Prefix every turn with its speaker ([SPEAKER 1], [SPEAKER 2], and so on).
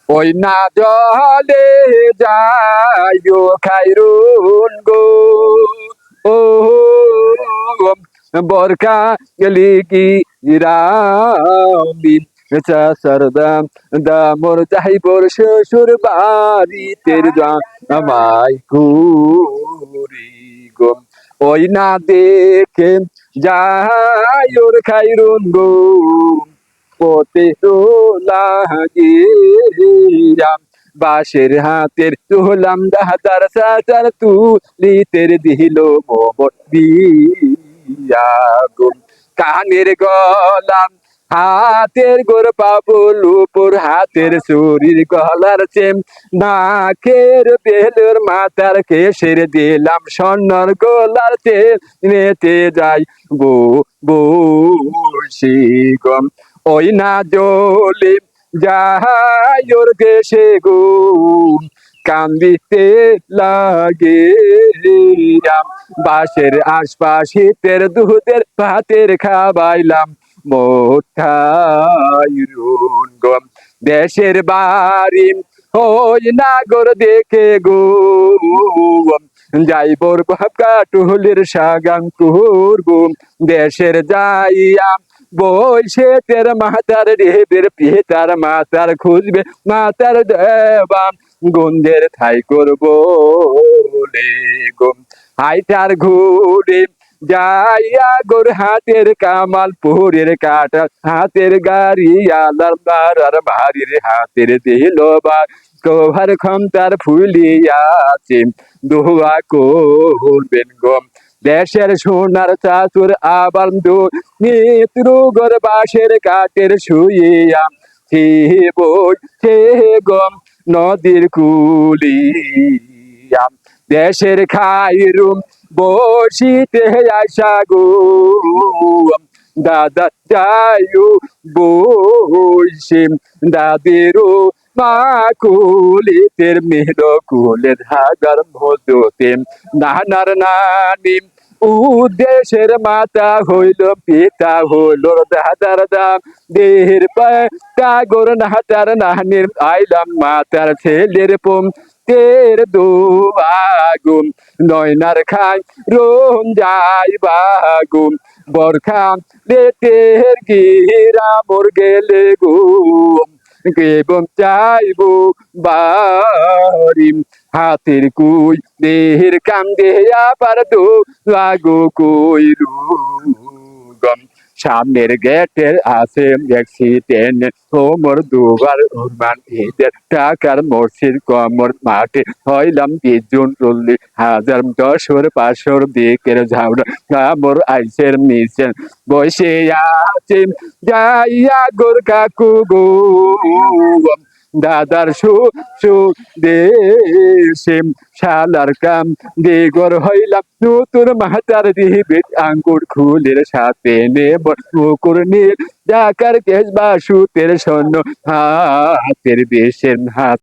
[SPEAKER 1] ওই না জলে যাইও খাইরুন গো ও বরকা গলি কি রামিন সরদাম দামর যাইবর শ্বশুর বাড়ি তের আমায় কুরি গো ওই না দেখে যাই ওর খাইরুন গো পথে তো লাগিরাম বাঁশের হাতের তুলাম দাদার সাজার তুলিতের দিল মোমর দিয়া গো কানের গলাম হাতের গোর পাবুল উপর হাতের শরীর গলার চেম নাকের বেলুর মাথার কেশের দিলাম স্বর্ণর গলার চেম নেতে যাই বো বসি গম ওই না জলে যাই ওর দেশে গো কান্দিতে লাগে বাঁশের আশপাশ শীতের দুধের ভাতের খাবাইলাম মোঠাইরুন গম দেশের বাড়ি ওই নাগর দেখে গো যাইবর বাপকা টুলির সাগান করবো দেশের যাইয়া বইসে তের মাতার রেবের পিতার মাতার খুঁজবে মাতার দেবা গন্ধের ঠাই করবো গো হাইটার ঘুরে যাইয়া গোর হাতের কামাল পুরের কাটা হাতের গাড়ি আলার বারার বাড়ির হাতের দিল বা কোভার ক্ষমতার ফুলিয়াছে দোয়া করবেন গম দেশের সোনার চাতুর আবার দু নিত্রুগর বাঁশের কাঠের শুইয়া সে গম নদীর কুলিয়া দেশের খাইরুম বসিতে আশা গো দাদা যাইও বসিম দাদেরও মা কুলিতের মেহর কুলের হাগার মধুতে নানার নানি উদ্দেশের মাতা হইল পিতা হইল দাদার দাম দেহের পাগর নাহাতার নাহানির আইলাম মাতার ছেলের পম তের দোয়াগুম নয়নার খাই রোম যাই বাগুম বরখা লেটের গিরা মোর গেলে গুম কেবম চাইবো বাড়ি হাতের কুই দেহের কাম দেয়া পার দো লাগো কই গম সামনের গেটের আছে অ্যাক্সিডেন্ট ওমর দুবার উড়মান ঈদের টাকার মসজিদ কমর মাঠে হইলাম 20-40,000 10 500 দিকের ঝাউড়া কামর আইসের মিশেন বসে আছে যাইয়া গোর কাকু গো দাদার সু দেশে শালার কাম দেগর হইলাম নতুন মাতার দিবে আঙ্গুর খুলের সাথে নেব মুকুর নীল ডাকার কেশ বা সুতের স্বর্ণ হাতের বেশের হাত